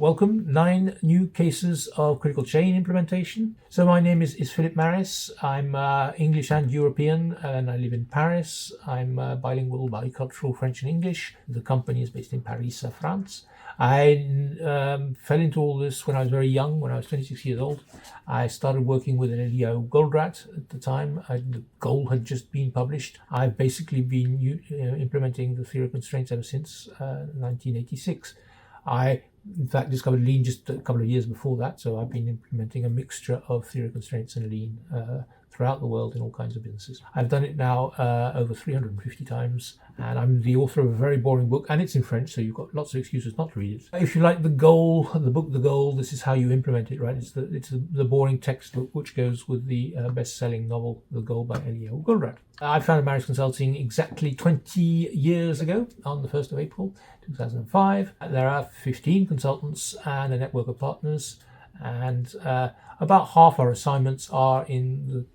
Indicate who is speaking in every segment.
Speaker 1: Welcome. 9 new cases of critical chain implementation. So my name is Philip Marris. I'm English and European, and I live in Paris. I'm bilingual, bicultural, French and English. The company is based in Paris, France. I fell into all this when I was very young, when I was 26 years old. I started working with Eli Goldratt at the time. The goal had just been published. I've basically been implementing the theory of constraints ever since 1986. I, in fact, discovered Lean just a couple of years before that, so I've been implementing a mixture of theory of constraints and Lean throughout the world in all kinds of businesses. I've done it now over 350 times, and I'm the author of a very boring book, and it's in French, so you've got lots of excuses not to read it. If you like the goal, the book The Goal, this is how you implement it, right? It's the boring textbook which goes with the best-selling novel The Goal by Eli Goldratt. I founded Marris Consulting exactly 20 years ago on the 1st of April 2005. There are 15 consultants and a network of partners, and about half our assignments are in the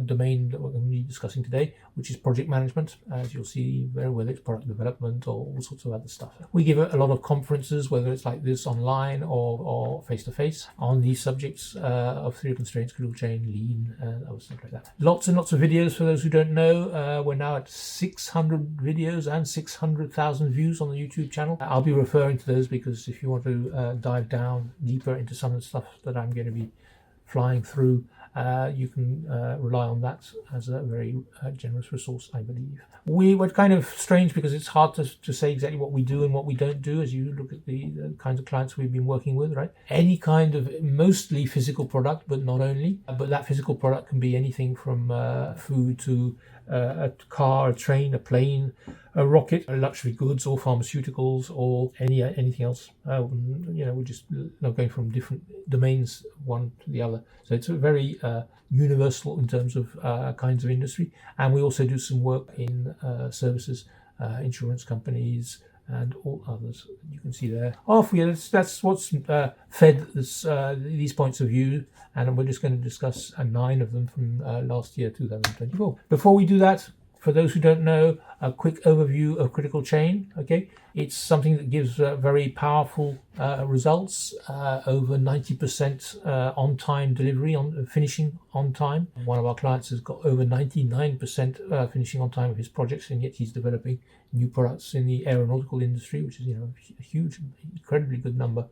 Speaker 1: domain that we're going to be discussing today, which is project management, as you'll see, whether it's product development or all sorts of other stuff. We give a lot of conferences, whether it's like this online or face-to-face, on these subjects of theory of constraints, critical chain, Lean, and other stuff like that. Lots and lots of videos for those who don't know. We're now at 600 videos and 600,000 views on the YouTube channel. I'll be referring to those because if you want to dive down deeper into some of the stuff that I'm going to be flying through, you can rely on that as a very generous resource, I believe. We were kind of strange because it's hard to say exactly what we do and what we don't do as you look at the kinds of clients we've been working with, right? Any kind of mostly physical product, but not only. But that physical product can be anything from food to a car, a train, a plane, a rocket, luxury goods or pharmaceuticals or anything else. We're just going from different domains one to the other. So it's a very universal in terms of kinds of industry. And we also do some work in services, insurance companies, and all others you can see there. That's what's fed these points of view, and we're just going to discuss 9 of them from last year, 2024. Before we do that, for those who don't know, a quick overview of critical chain. Okay, it's something that gives very powerful results, over 90% on-time delivery, finishing on time. One of our clients has got over 99% finishing on time of his projects, and yet he's developing new products in the aeronautical industry, which is a huge, incredibly good number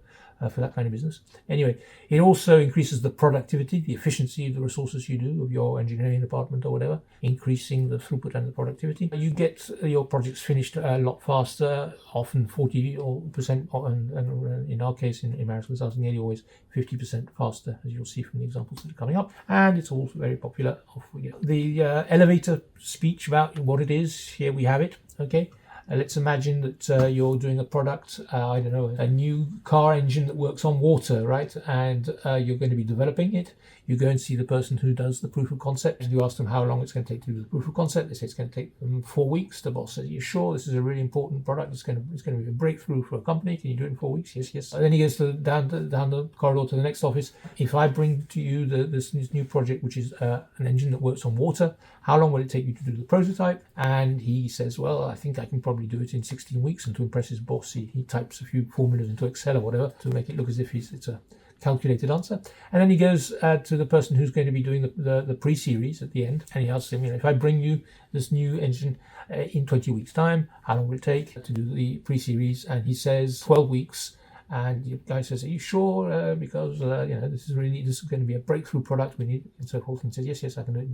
Speaker 1: for that kind of business. Anyway, it also increases the productivity, the efficiency of the resources you do, of your engineering department or whatever, increasing the throughput and the productivity. You get your projects finished a lot faster, often 40%, and in our case, in Marris Consulting, nearly always 50% faster, as you'll see from the examples that are coming up. And it's also very popular. Off we go. The elevator speech about what it is, here we have it. Okay. Let's imagine that you're doing a product, I don't know, a new car engine that works on water, right? And you're going to be developing it. You go and see the person who does the proof of concept. You ask them how long it's going to take to do the proof of concept. They say it's going to take them 4 weeks. The boss says, "You're sure this is a really important product? It's going to be a breakthrough for a company. Can you do it in 4 weeks?" Yes. And then he goes down the corridor to the next office. "If I bring to you this new project, which is an engine that works on water, how long will it take you to do the prototype?" And he says, "Well, I think I can probably do it in 16 weeks. And to impress his boss, he types a few formulas into Excel or whatever to make it look as if it's a calculated answer. And then he goes to the person who's going to be doing the pre-series at the end, and he asks him, if I bring you this new engine in 20 weeks' time, how long will it take to do the pre-series? And he says 12 weeks. And the guy says, "Are you sure? Because this is going to be a breakthrough product. We need," and so forth. And says, "Yes, I can do it."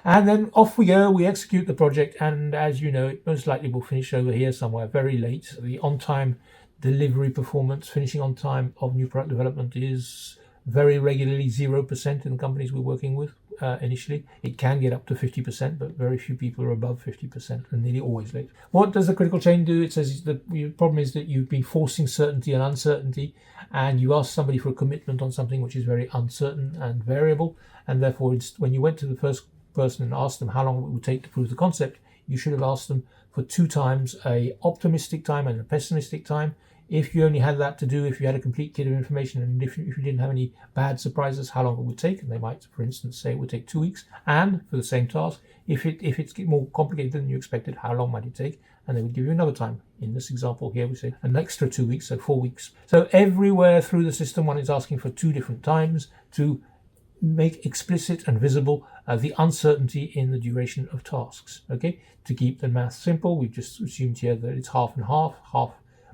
Speaker 1: And then off we go. We execute the project, and as you know, it most likely will finish over here somewhere very late. The on-time delivery performance, finishing on time of new product development, is very regularly 0% in the companies we're working with. Initially, it can get up to 50%, but very few people are above 50% and nearly always late. What does the critical chain do? It says the problem is that you've been forcing certainty and uncertainty, and you ask somebody for a commitment on something which is very uncertain and variable, and therefore when you went to the first person and asked them how long it would take to prove the concept, you should have asked them for 2 times, a optimistic time and a pessimistic time. if you only had that to do, if you had a complete kit of information, and if you didn't have any bad surprises, how long it would take. And they might, for instance, say it would take 2 weeks. And for the same task, if it's more complicated than you expected, how long might it take? And they would give you another time. In this example here, we say an extra 2 weeks, so 4 weeks. So everywhere through the system, one is asking for 2 different times to make explicit and visible the uncertainty in the duration of tasks. Okay, to keep the math simple, we've just assumed here that it's half and half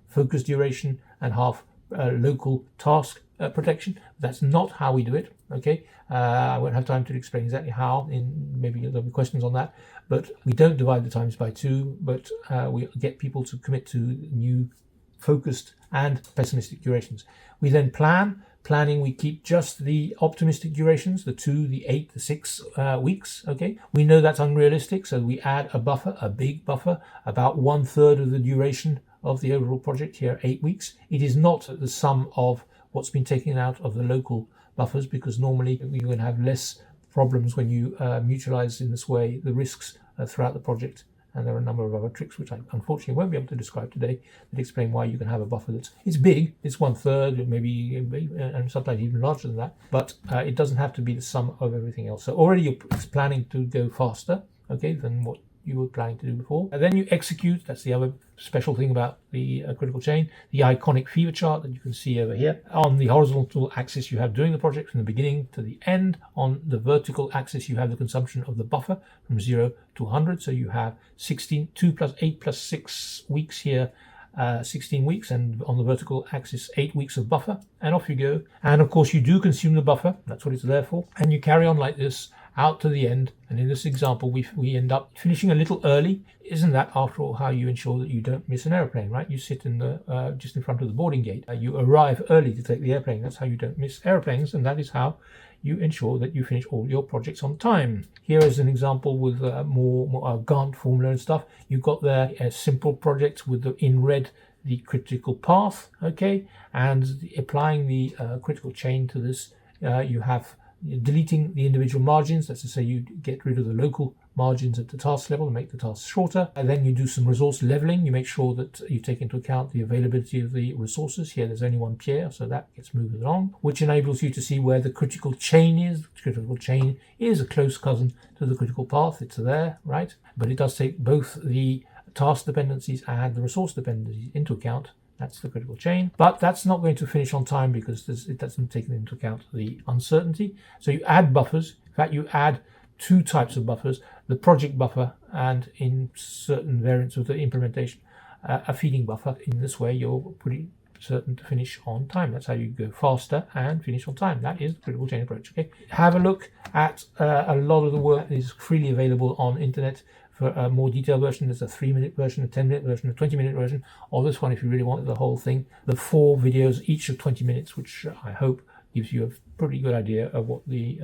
Speaker 1: focus duration and half local task protection. That's not how we do it. Okay, I won't have time to explain exactly how. Maybe there'll be questions on that. But we don't divide the times by 2, but we get people to commit to new focused and pessimistic durations. We then plan. Planning, we keep just the optimistic durations, the 2, the 8, the 6 weeks. Okay, we know that's unrealistic, so we add a buffer, a big buffer, about 1/3 of the duration of the overall project here, 8 weeks. It is not the sum of what's been taken out of the local buffers, because normally you're going to have less problems when you mutualize in this way the risks throughout the project. And there are a number of other tricks which I unfortunately won't be able to describe today that explain why you can have a buffer it's big, it's 1/3, maybe, and sometimes even larger than that, but it doesn't have to be the sum of everything else. So already you're planning to go faster, okay, than what you were planning to do before. And then you execute. That's the other special thing about the critical chain, the iconic fever chart that you can see over here. On the horizontal axis, you have doing the project from the beginning to the end. On the vertical axis, you have the consumption of the buffer from 0 to 100. So you have 16, 2 plus 8 plus 6 weeks here, 16 weeks, and on the vertical axis 8 weeks of buffer, and off you go. And of course you do consume the buffer, that's what it's there for, and you carry on like this out to the end. And in this example we end up finishing a little early. Isn't that after all how you ensure that you don't miss an airplane, right? You sit in the just in front of the boarding gate, you arrive early to take the airplane. That's how you don't miss airplanes, and that is how you ensure that you finish all your projects on time. Here is an example with more Gantt formula and stuff. You've got there a simple project with in red the critical path, okay, and applying the critical chain to this, you have deleting the individual margins. That's to say you get rid of the local margins at the task level and make the task shorter. And then you do some resource leveling. You make sure that you take into account the availability of the resources. Here there's only one Pierre, so that gets moved along, which enables you to see where the critical chain is. The critical chain is a close cousin to the critical path. It's there, right? But it does take both the task dependencies and the resource dependencies into account. That's the critical chain, but that's not going to finish on time because it doesn't take into account the uncertainty. So you add buffers. In fact, you add 2 types of buffers, the project buffer and, in certain variants of the implementation, a feeding buffer. In this way, you're pretty certain to finish on time. That's how you go faster and finish on time. That is the critical chain approach. Okay, have a look at a lot of the work that is freely available on internet. For a more detailed version, there's a 3-minute version, a 10-minute version, a 20-minute version, or this one if you really want the whole thing. The 4 videos, each of 20 minutes, which I hope gives you a pretty good idea of what the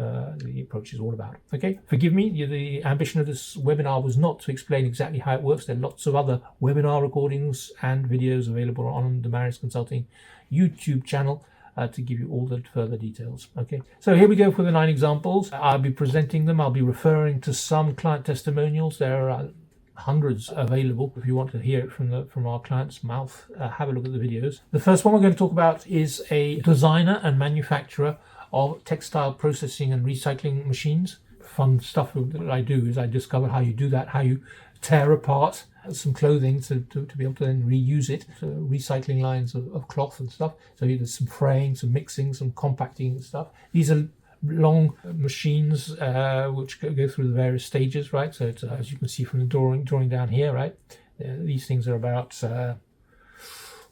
Speaker 1: approach is all about. Okay, forgive me, the ambition of this webinar was not to explain exactly how it works. There are lots of other webinar recordings and videos available on the Marris Consulting YouTube channel to give you all the further details. Okay, so here we go for the 9 examples. I'll be presenting them. I'll be referring to some client testimonials. There are hundreds available. If you want to hear it from our client's mouth, have a look at the videos. The first one we're going to talk about is a designer and manufacturer of textile processing and recycling machines. Fun stuff that I do is I discover how you do that, how you tear apart some clothing to be able to then reuse it, so recycling lines of cloth and stuff. So there's some fraying, some mixing, some compacting and stuff. These are long machines which go through the various stages, right? So it's, as you can see from the drawing down here, right? These things are about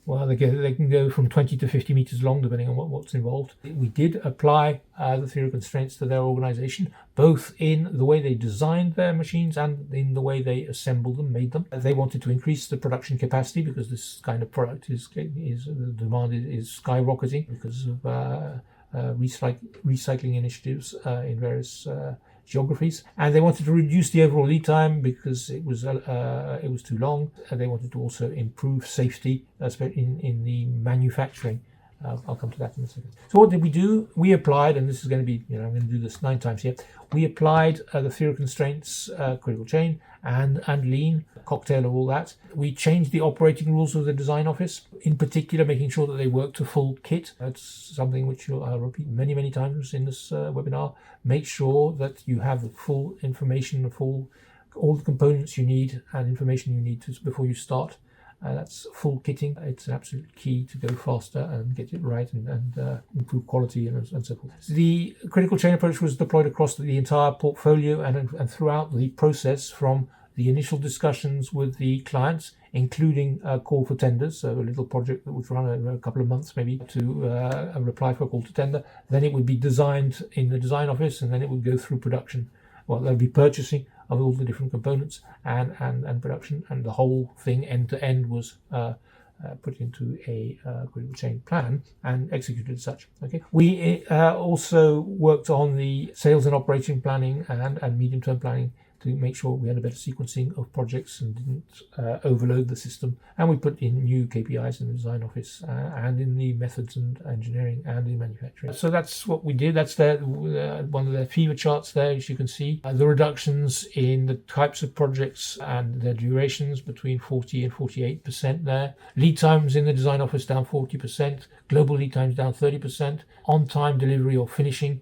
Speaker 1: well, they can go from 20 to 50 meters long, depending on what's involved. We did apply the theory of constraints to their organization, both in the way they designed their machines and in the way they assembled them, made them. They wanted to increase the production capacity because this kind of product the demand is skyrocketing because of recycling initiatives in various geographies, and they wanted to reduce the overall lead time because it was too long. And they wanted to also improve safety, in the manufacturing I'll come to that in a second. So what did we do? We applied, and this is going to be, I'm going to do this 9 times here. We applied the theory of constraints, critical chain, and lean, cocktail of all that. We changed the operating rules of the design office, in particular making sure that they work to full kit. That's something which I'll repeat many, many times in this webinar. Make sure that you have the full information, all the components you need and information you need before you start. That's full kitting. It's an absolute key to go faster and get it right and improve quality and so forth. The critical chain approach was deployed across the entire portfolio and throughout the process, from the initial discussions with the clients, including a call for tenders, so a little project that would run over a couple of months maybe to reply for a call to tender. Then it would be designed in the design office, and then it would go through production. Well, there'll be purchasing of all the different components and production, and the whole thing end to end was put into a critical chain plan and executed as such. Okay. We also worked on the sales and operation planning and medium-term planning to make sure we had a better sequencing of projects and didn't overload the system. And we put in new KPIs in the design office and in the methods and engineering and in manufacturing. So that's what we did. That's one of the fever charts there, as you can see. The reductions in the types of projects and their durations between 40 and 48% there. Lead times in the design office down 40%. Global lead times down 30%. On-time delivery or finishing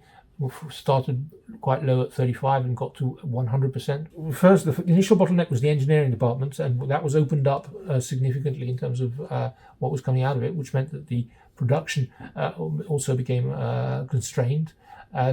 Speaker 1: started quite low at 35 and got to 100%. First, the initial bottleneck was the engineering department, and that was opened up significantly in terms of what was coming out of it, which meant that the production also became constrained.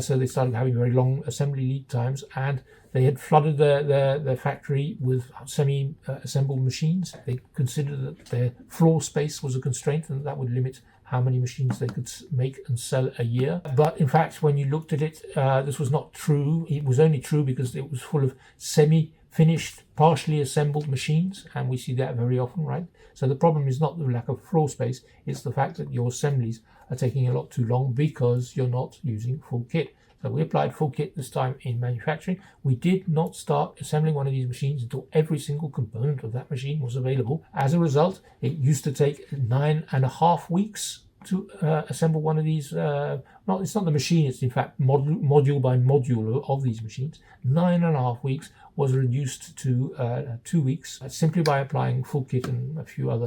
Speaker 1: So they started having very long assembly lead times, and they had flooded their factory with semi-assembled machines. They considered that their floor space was a constraint, and that would limit how many machines they could make and sell a year. But in fact, when you looked at it, this was not true. It was only true because it was full of semi-finished, partially assembled machines, and we see that very often, right? So the problem is not the lack of floor space, it's the fact that your assemblies are taking a lot too long because you're not using full kit. So we applied full kit this time in manufacturing. We did not start assembling one of these machines until every single component of that machine was available. As a result, it used to take 9.5 weeks to assemble one of these. It's not the machine, it's in fact module by module of these machines. 9.5 weeks was reduced to 2 weeks simply by applying full kit and a few other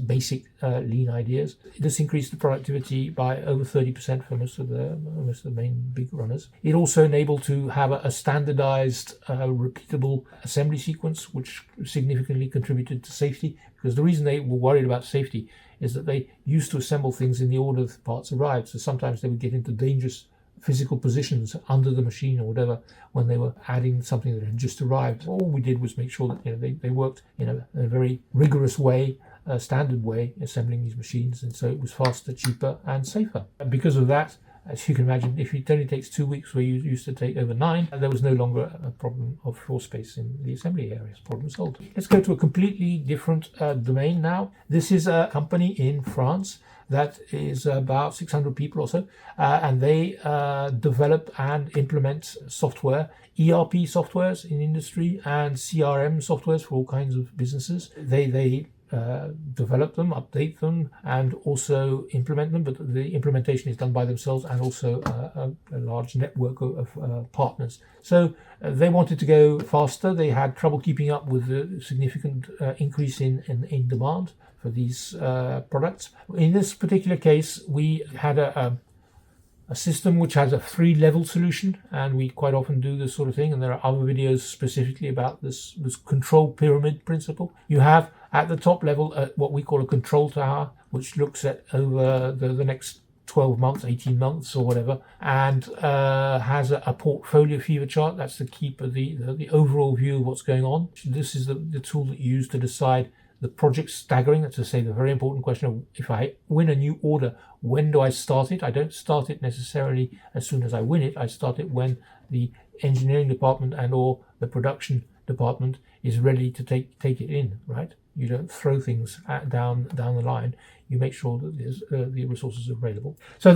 Speaker 1: basic lean ideas. This increased the productivity by over 30% for most of the main big runners. It also enabled to have a standardized, repeatable assembly sequence, which significantly contributed to safety, because the reason they were worried about safety is that they used to assemble things in the order the parts arrived. So sometimes they would get into dangerous physical positions under the machine or whatever when they were adding something that had just arrived. All we did was make sure that they worked in a very rigorous way, a standard way, assembling these machines, and so it was faster, cheaper, and safer. And because of that, as you can imagine, if it only takes 2 weeks where you used to take over 9, there was no longer a problem of floor space in the assembly areas. Problem solved. Let's go to a completely different domain now. This is a company in France that is about 600 people or so, and they develop and implement software, ERP softwares in industry and CRM softwares for all kinds of businesses. They develop them, update them, and also implement them, but the implementation is done by themselves and also a large network of partners. So they wanted to go faster. They had trouble keeping up with the significant increase in demand for these products. In this particular case, we had a system which has a 3-level solution, and we quite often do this sort of thing, and there are other videos specifically about this control pyramid principle. You have at the top level what we call a control tower, which looks at over the next 12 months, 18 months or whatever, and has a portfolio fever chart. That's to keep the overall view of what's going on. This is the tool that you use to decide the project staggering. That's to say the very important question of, if I win a new order, when do I start it? I don't start it necessarily as soon as I win it. I start it when the engineering department and or the production department is ready to take it in, right? You don't throw things down the line. You make sure that there's the resources are available. So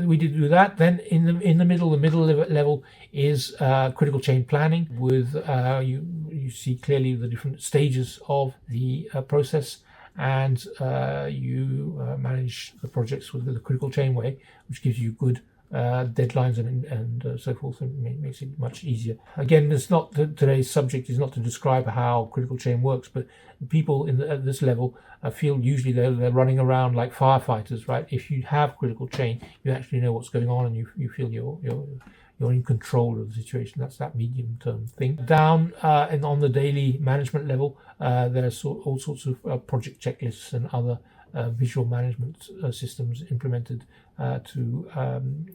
Speaker 1: we did do that. Then in the middle level is critical chain planning. With you see clearly the different stages of the process, and you manage the projects with the critical chain way, which gives you good deadlines and so forth, and makes it much easier. Again, it's not today's subject is not to describe how critical chain works, but people at this level feel usually they're running around like firefighters, right? If you have critical chain, you actually know what's going on, and you feel you're in control of the situation. That's that medium-term thing. Down and on the daily management level, there are all sorts of project checklists and other visual management systems implemented to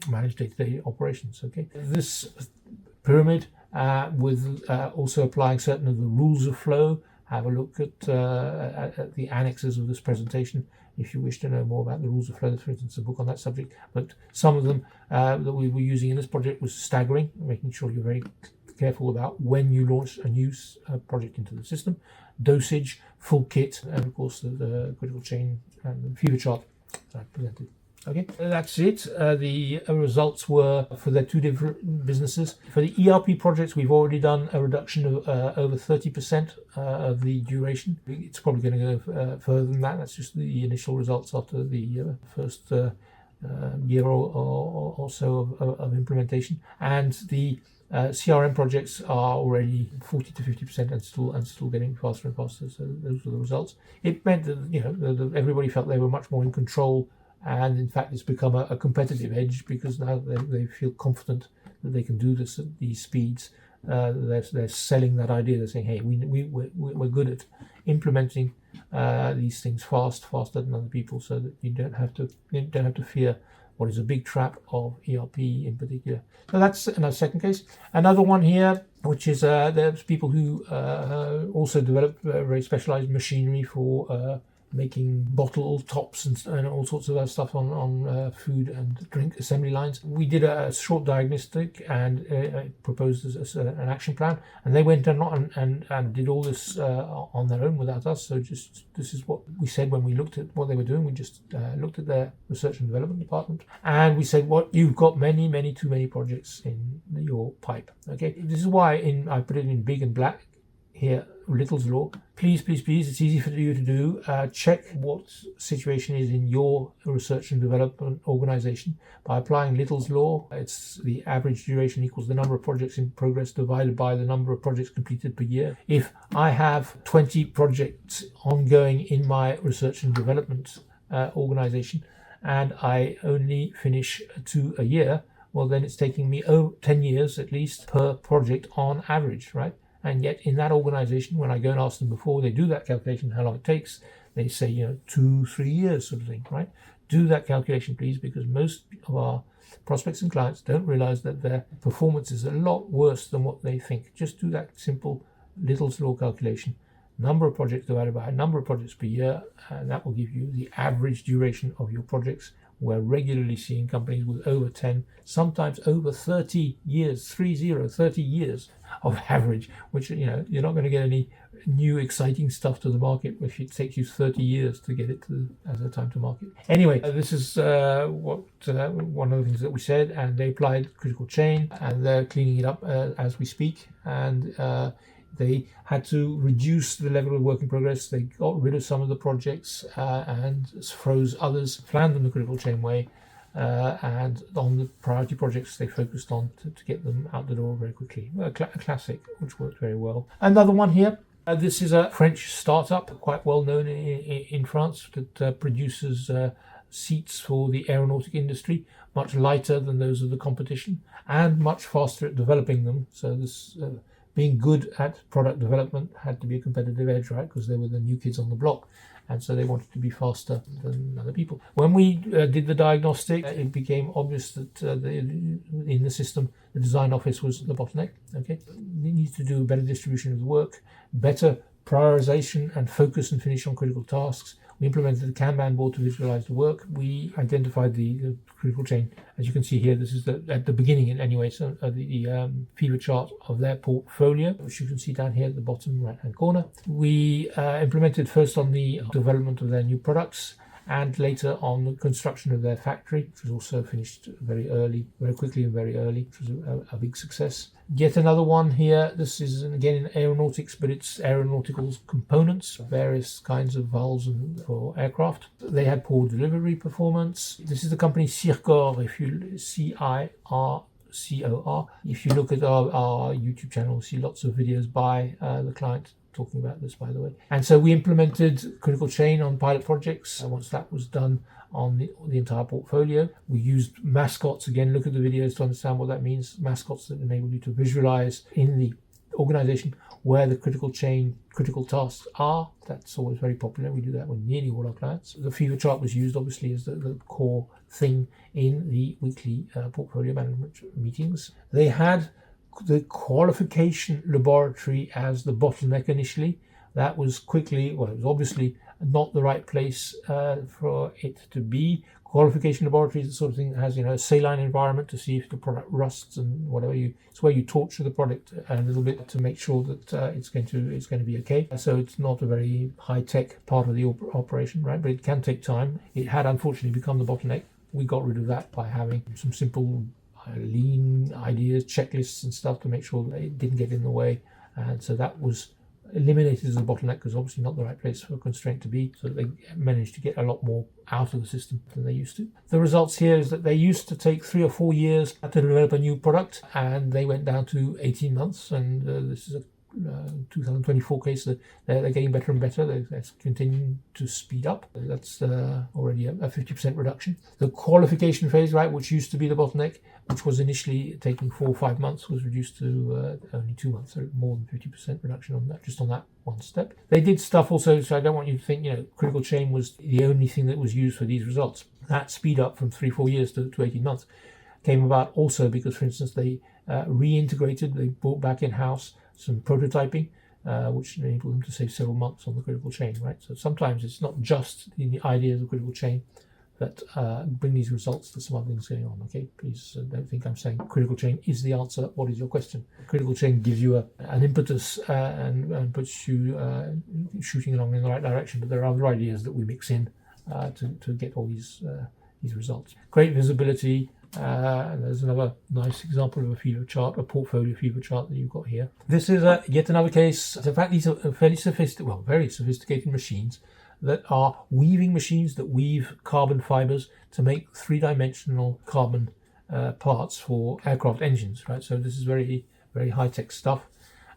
Speaker 1: manage day-to-day operations. Okay, this pyramid with also applying certain of the rules of flow. Have a look at the annexes of this presentation if you wish to know more about the rules of flow. There's, for instance, a book on that subject, but some of them that we were using in this project was staggering, making sure you're very careful about when you launch a new project into the system, dosage, full kit, and of course the critical chain and the fever chart that I presented. Okay, that's it. The results were for their two different businesses. For the ERP projects, we've already done a reduction of over 30% of the duration. It's probably going to go further than that. That's just the initial results after the first year or so of implementation. And the CRM projects are already 40 to 50% and still getting faster and faster. So those were the results. It meant that everybody felt they were much more in control. And in fact, it's become a competitive edge because now they feel confident that they can do this at these speeds. They're selling that idea. They're saying, "Hey, we're good at implementing these things faster than other people, so that you don't have to fear what is a big trap of ERP in particular." So that's another second case. Another one here, which is there's people who also develop very specialized machinery for making bottle tops and all sorts of other stuff on food and drink assembly lines. We did a short diagnostic and proposed an action plan, and they went and did all this on their own without us. So just this is what we said when we looked at what they were doing. We just looked at their research and development department, and we said, "What you've got too many projects in your pipe." Okay, this is why I put it in big and black here, Little's Law. Please, it's easy for you to do. Check what situation is in your research and development organization by applying Little's Law. It's the average duration equals the number of projects in progress divided by the number of projects completed per year. If I have 20 projects ongoing in my research and development organization and I only finish 2 a year, well, then it's taking me 10 years at least per project on average, right? And yet in that organization, when I go and ask them before they do that calculation, how long it takes, they say, 2-3 years sort of thing, right? Do that calculation, please, because most of our prospects and clients don't realize that their performance is a lot worse than what they think. Just do that simple Little's Law calculation. Number of projects divided by number of projects per year, and that will give you the average duration of your projects. We're regularly seeing companies with over 10, sometimes over 30 years, 30 years of average, which, you're not going to get any new exciting stuff to the market if it takes you 30 years to get it as a time to market. Anyway, this is one of the things that we said, and they applied critical chain, and they're cleaning it up as we speak. And they had to reduce the level of work in progress. They got rid of some of the projects and froze others, planned them the critical chain way, and on the priority projects they focused on to get them out the door very quickly. A classic, which worked very well. Another one here. This is a French startup, quite well known in France, that produces seats for the aeronautic industry, much lighter than those of the competition and much faster at developing them. So this being good at product development had to be a competitive edge, right? Because they were the new kids on the block, and so they wanted to be faster than other people. When we did the diagnostic, it became obvious that in the system, the design office was the bottleneck. Okay, we need to do a better distribution of the work, better prioritization and focus and finish on critical tasks. We implemented the Kanban board to visualize the work. We identified the critical chain. As you can see here, this is at the beginning anyway, so the fever chart of their portfolio, which you can see down here at the bottom right-hand corner. We implemented first on the development of their new products, and later on the construction of their factory, which was also finished very quickly and very early, which was a big success. Yet another one here. This is again in aeronautics, but it's aeronautical components, various kinds of valves for aircraft. They had poor delivery performance. This is the company Circor, if you CIRCOR. If you look at our YouTube channel, you'll see lots of videos by the client talking about this, by the way. And so we implemented critical chain on pilot projects. Once that was done on the entire portfolio, we used mascots. Again, look at the videos to understand what that means. Mascots that enable you to visualize in the organization where the critical chain, critical tasks are. That's always very popular. We do that with nearly all our clients. The fever chart was used obviously as the core thing in the weekly portfolio management meetings. They had the qualification laboratory as the bottleneck initially. That was quickly, well, it was obviously not the right place for it to be. Qualification laboratory is the sort of thing that has, a saline environment to see if the product rusts and whatever. It's where you torture the product a little bit to make sure that it's going to be okay. So it's not a very high tech part of the operation, right? But it can take time. It had unfortunately become the bottleneck. We got rid of that by having some simple lean ideas, checklists and stuff to make sure that it didn't get in the way. And so that was eliminated as a bottleneck, because obviously not the right place for a constraint to be. So they managed to get a lot more out of the system than they used to. The results here is that they used to take 3 or 4 years to develop a new product, and they went down to 18 months. And this is a 2024 case that they're getting better and better. They're continuing to speed up. That's already a 50% reduction. The qualification phase, right, which used to be the bottleneck, which was initially taking 4 or 5 months, was reduced to only 2 months, so more than 50% reduction on that, just on that one step. They did stuff also, so I don't want you to think, critical chain was the only thing that was used for these results. That speed up from 3-4 years to 18 months came about also because, for instance, they reintegrated, they brought back in-house some prototyping, which enabled them to save several months on the critical chain, right? So sometimes it's not just the idea of the critical chain that bring these results. There's some other things going on, okay? Please don't think I'm saying critical chain is the answer. What is your question? Critical chain gives you an impetus and puts you shooting along in the right direction, but there are other ideas that we mix in to get all these results. Great visibility. And there's another nice example of a fever chart, a portfolio fever chart that you've got here. This is yet another case. In fact, these are very sophisticated machines that are weaving machines that weave carbon fibers to make 3-dimensional carbon parts for aircraft engines, right? So this is very, very high-tech stuff.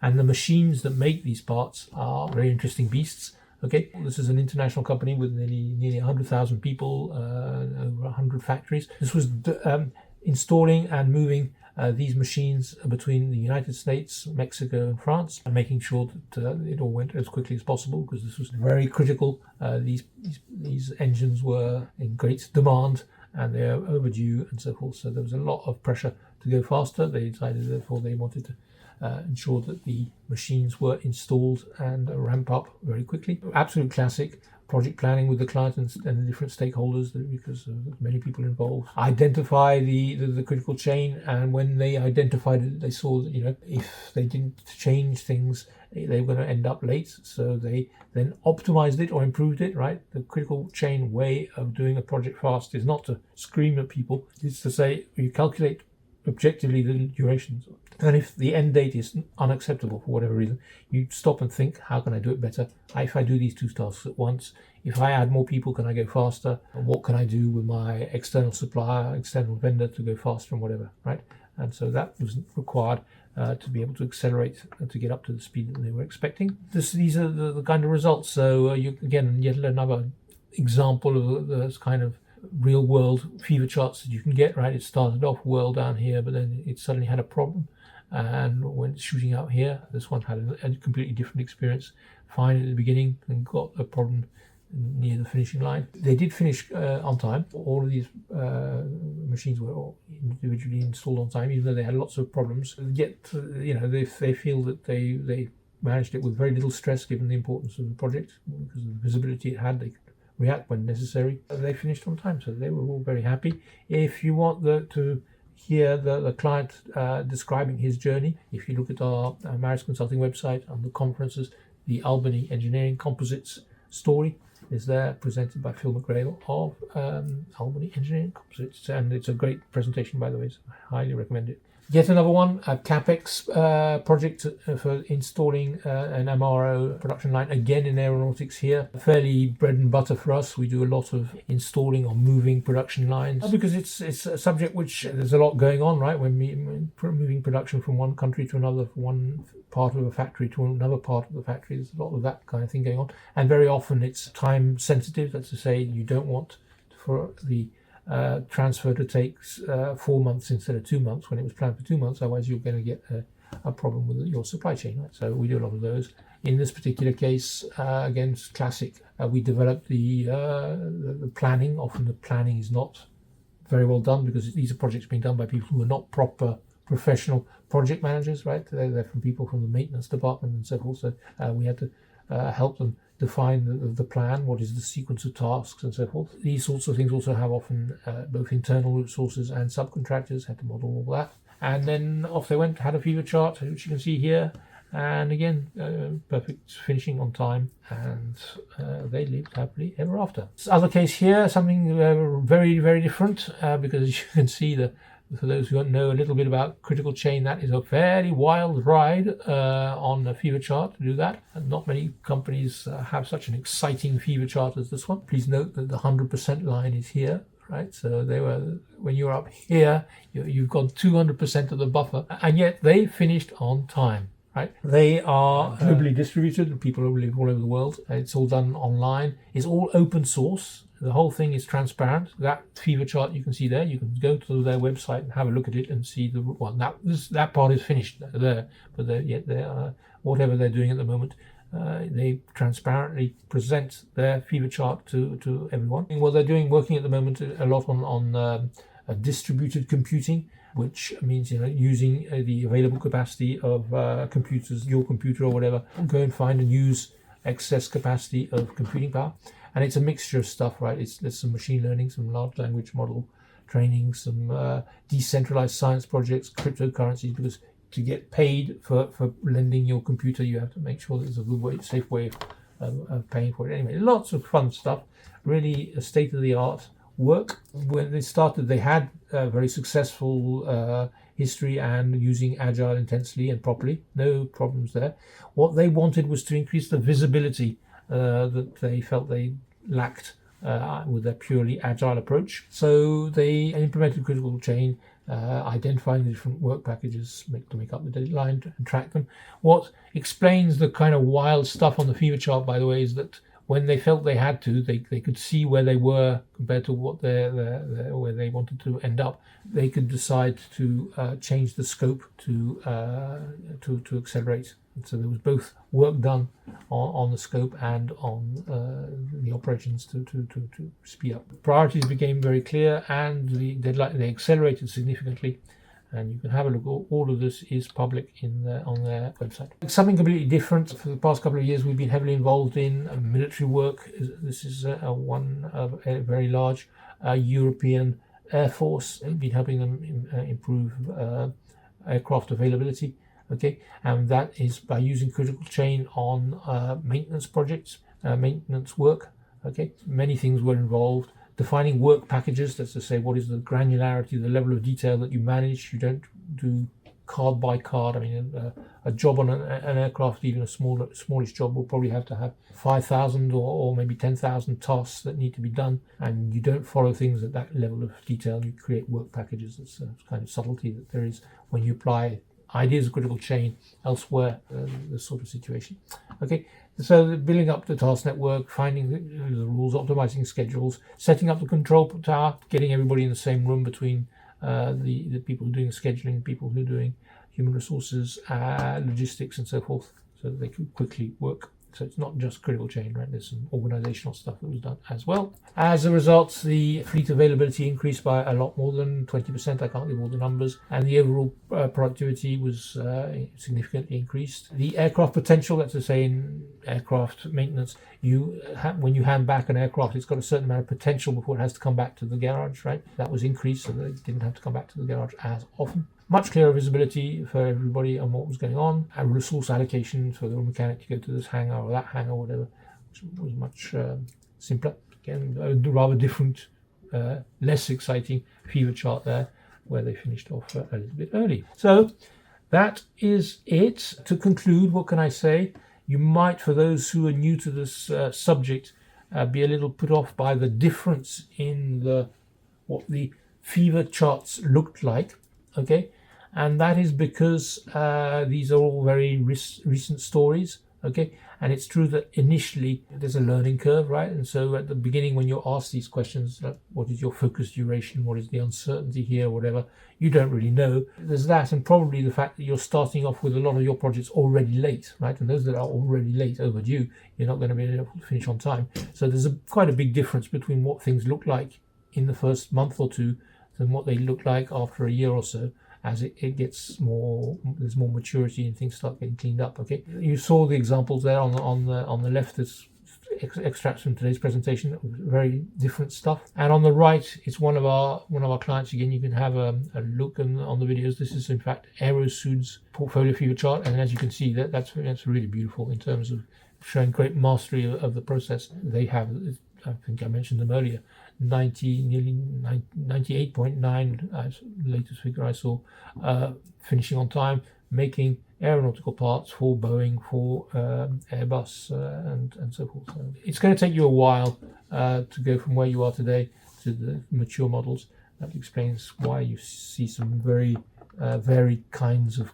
Speaker 1: And the machines that make these parts are very interesting beasts. Okay, this is an international company with nearly 100,000 people, over 100 factories. This was installing and moving these machines between the United States, Mexico, and France, and making sure that it all went as quickly as possible, because this was very critical. These engines were in great demand and they're overdue and so forth. So there was a lot of pressure to go faster. They decided, therefore, they wanted to ensure that the machines were installed and ramp up very quickly. Absolute classic project planning with the client and the different stakeholders, because there's many people involved. Identify the critical chain, and when they identified it, they saw that if they didn't change things, they were going to end up late. So they then optimized it or improved it. Right, the critical chain way of doing a project fast is not to scream at people. It's to say you calculate objectively the durations, and if the end date is unacceptable for whatever reason, you stop and think, how can I do it better? If I do these 2 tasks at once, if I add more people, can I go faster? And what can I do with my external supplier, external vendor to go faster and whatever, right? And so that was required to be able to accelerate and to get up to the speed that they were expecting. These are the kind of results. So yet another example of this kind of real world fever charts that you can get, right? It started off well down here, but then it suddenly had a problem and went shooting out here. This one had a completely different experience. Fine at the beginning and got a problem near the finishing line. They did finish on time. All of these machines were all individually installed on time, even though they had lots of problems. Yet, they feel that they managed it with very little stress, given the importance of the project, because of the visibility it had. They could react when necessary. They finished on time, so they were all very happy. If you want to hear the client describing his journey, if you look at our Marris Consulting website on the conferences, the Albany Engineering Composites story is there, presented by Phil McGrail of Albany Engineering Composites, and it's a great presentation, by the way, so I highly recommend it. Yet another one, a Capex project for installing an MRO production line, again in aeronautics here. Fairly bread and butter for us. We do a lot of installing or moving production lines because it's a subject which there's a lot going on, right? When moving production from one country to another, from one part of a factory to another part of the factory, there's a lot of that kind of thing going on. And very often it's time sensitive. That's to say, you don't want for the transfer to take 4 months instead of 2 months when it was planned for 2 months. Otherwise, you're going to get a problem with your supply chain. Right? So we do a lot of those. In this particular case, again, it's classic. We developed the planning. Often the planning is not very well done because these are projects being done by people who are not proper professional project managers. Right? They're from people from the maintenance department and so forth. So we had to help them define the plan, what is the sequence of tasks and so forth. These sorts of things also have often both internal resources and subcontractors, had to model all that. And then off they went, had a fever chart, which you can see here. And again, perfect finishing on time, and they lived happily ever after. This other case here, something very, very different, because as you can see, for those who don't know a little bit about critical chain, that is a fairly wild ride on a fever chart to do that. And not many companies have such an exciting fever chart as this one. Please note that the 100% line is here, right? So when you're up here, you've gone 200% of the buffer, and yet they finished on time. Right, they are globally distributed, and people live all over the world. It's all done online. It's all open source. The whole thing is transparent. That fever chart you can see there, you can go to their website and have a look at it and see that part is finished there. But whatever they're doing at the moment, they transparently present their fever chart to everyone. And what they're doing, working at the moment a lot on distributed computing, which means using the available capacity of computers, your computer or whatever, go and find and use excess capacity of computing power. And it's a mixture of stuff, right? There's some machine learning, some large language model training, some decentralized science projects, cryptocurrencies, because to get paid for lending your computer, you have to make sure there's a good way, safe way of paying for it. Anyway, lots of fun stuff, really a state-of-the-art work. When they started, they had a very successful history and using Agile intensely and properly. No problems there. What they wanted was to increase the visibility that they felt they lacked with their purely Agile approach. So they implemented critical chain, identifying the different work packages to make up the deadline and track them. What explains the kind of wild stuff on the fever chart, by the way, is that when they felt they had to, they could see where they were compared to what where they wanted to end up. They could decide to change the scope to accelerate. And so there was both work done on the scope and on the operations to speed up. Priorities became very clear, and the deadline they accelerated significantly. And you can have a look. All of this is public on their website. Something completely different. For the past couple of years, we've been heavily involved in military work. This is one of a very large European Air Force. We've been helping them improve aircraft availability. Okay, and that is by using critical chain on maintenance projects, maintenance work. Okay, many things were involved. Defining work packages, that's to say, what is the granularity, the level of detail that you manage. You don't do card by card. I mean, a job on an aircraft, even a smallish job, will probably have to have 5,000 or maybe 10,000 tasks that need to be done, and you don't follow things at that level of detail. You create work packages. That's a kind of subtlety that there is when you apply ideas of critical chain elsewhere, this sort of situation. Okay, so building up the task network, finding the rules, optimizing schedules, setting up the control tower, getting everybody in the same room between the people who are doing the scheduling, people who are doing human resources, logistics and so forth, so that they can quickly work. So it's not just critical chain, right? There's some organizational stuff that was done as well. As a result, the fleet availability increased by a lot more than 20%. I can't give all the numbers. And the overall productivity was significantly increased. The aircraft potential, that's to say in aircraft maintenance, when you hand back an aircraft, it's got a certain amount of potential before it has to come back to the garage, right? That was increased so that it didn't have to come back to the garage as often. Much clearer visibility for everybody on what was going on, and resource allocation for the mechanic to go to this hangar or that hangar or whatever, which was much simpler. Again, a rather different, less exciting fever chart there. where they finished off a little bit early. So that is it. To conclude, what can I say? You might, for those who are new to this subject, be a little put off by the difference in what the fever charts looked like, okay? And that is because these are all very recent stories, okay? And it's true that initially there's a learning curve, right? And so at the beginning, when you're asked these questions, like what is your focus duration? What is the uncertainty here? Whatever, you don't really know. There's that, and probably the fact that you're starting off with a lot of your projects already late, right? And those that are already late, overdue, you're not going to be able to finish on time. So there's quite a big difference between what things look like in the first month or two than what they look like after a year or so. As it gets more, there's more maturity and things start getting cleaned up. Okay, you saw the examples there on the left. There's extracts from today's presentation, very different stuff. And on the right, it's one of our clients. Again, you can have a look on the videos. This is in fact Aerosude's portfolio fever chart, and as you can see, that's really beautiful in terms of showing great mastery of the process. They have, I think I mentioned them earlier, nearly 98.9, latest figure I saw, finishing on time, making aeronautical parts for Boeing, for Airbus, and so forth. So it's going to take you a while to go from where you are today to the mature models. That explains why you see some very varied kinds of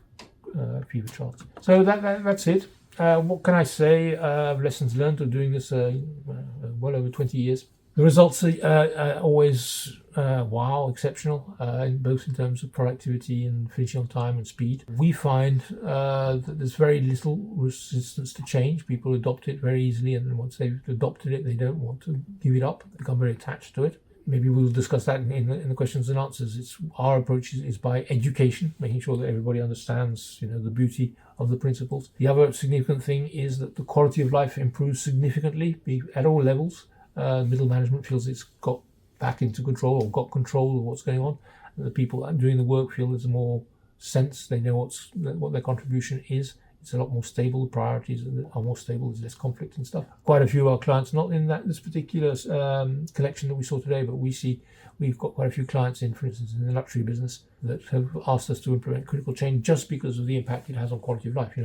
Speaker 1: fever charts. So that's it. What can I say? Lessons learned of doing this well over 20 years. The results are always wow, exceptional, both in terms of productivity and finishing on time and speed. We find that there's very little resistance to change. People adopt it very easily, and once they've adopted it, they don't want to give it up, become very attached to it. Maybe we'll discuss that in the questions and answers. Our approach is by education, making sure that everybody understands, the beauty of the principles. The other significant thing is that the quality of life improves significantly at all levels. Middle management feels it's got back into control or got control of what's going on. And the people doing the work feel there's more sense. They know what their contribution is. It's a lot more stable. The priorities are more stable. There's less conflict and stuff. Quite a few of our clients, not in this particular collection that we saw today, but we've got quite a few clients in, for instance, in the luxury business that have asked us to implement critical change just because of the impact it has on quality of life.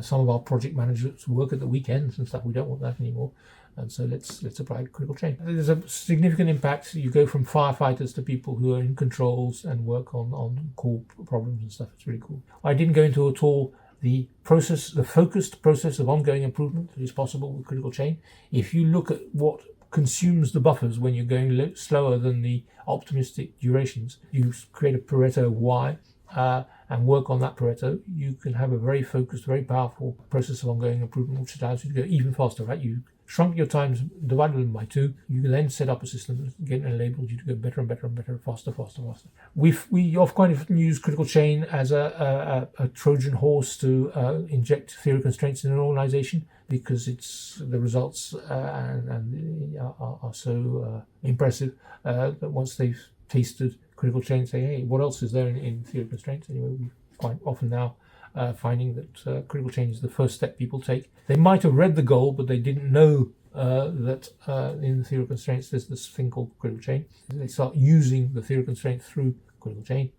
Speaker 1: Some of our project managers work at the weekends and stuff. We don't want that anymore. And so let's apply critical change. There's a significant impact. You go from firefighters to people who are in controls and work on core problems and stuff. It's really cool. I didn't go into at all the focused process of ongoing improvement that is possible with critical change. If you look at what consumes the buffers when you're going slower than the optimistic durations, you create a Pareto Y and work on that Pareto, you can have a very focused, very powerful process of ongoing improvement, which allows you to go even faster, right? You shrunk your times, divided them by 2. You can then set up a system that enables you to go better and better and better, faster. We often use critical chain as a Trojan horse to inject theory constraints in an organization, because the results are so impressive that once they've tasted critical chain, say, hey, what else is there in theory constraints? Anyway, we quite often now finding that critical change is the first step people take. They might have read the goal, but they didn't know that in the theory of constraints there's this thing called critical chain. They start using the theory of constraints through critical chain,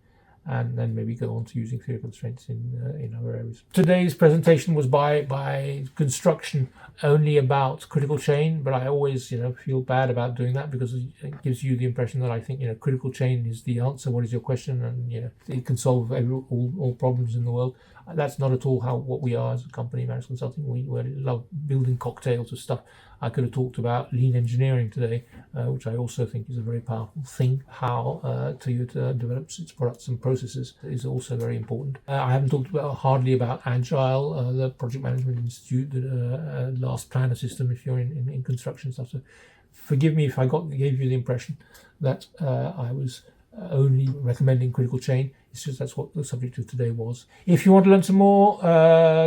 Speaker 1: and then maybe go on to using theory constraints in other areas. Today's presentation was by construction only about critical chain, but I always feel bad about doing that, because it gives you the impression that I think critical chain is the answer. What is your question? And it can solve all problems in the world. That's not at all what we are as a company, Marris Consulting. We love building cocktails of stuff. I could have talked about lean engineering today, which I also think is a very powerful thing. How Toyota develops its products and processes is also very important. I haven't talked hardly about Agile, the project management institute, that last planner system if you're in construction stuff. So forgive me if I gave you the impression that I was only recommending critical chain. It's just that's what the subject of today was. If you want to learn some more,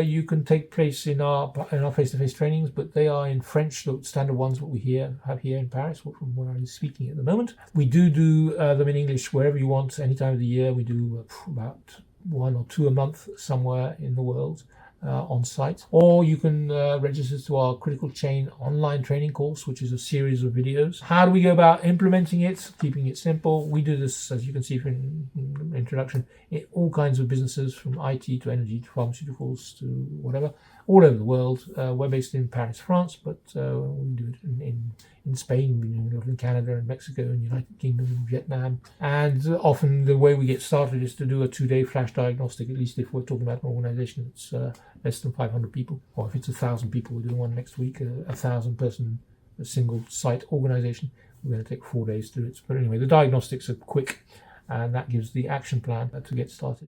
Speaker 1: you can take place in our face-to-face trainings, but they are in French, the standard ones that we have here in Paris, from where I'm speaking at the moment. We do them in English wherever you want, any time of the year. We do about 1 or 2 a month somewhere in the world. On site, or you can register to our critical chain online training course, which is a series of videos. How do we go about implementing it, keeping it simple? We do this, as you can see from introduction in all kinds of businesses, from IT to energy to pharmaceuticals to whatever, all over the world. We're based in Paris, France, but we do it in Spain, we do it in Canada and Mexico and United Kingdom and Vietnam. And often the way we get started is to do a 2-day flash diagnostic, at least if we're talking about an organization that's less than 500 people. Or if it's 1,000 people, we're doing one next week, 1,000-person, a single site organization. We're going to take 4 days to do it. But anyway, the diagnostics are quick, and that gives the action plan to get started.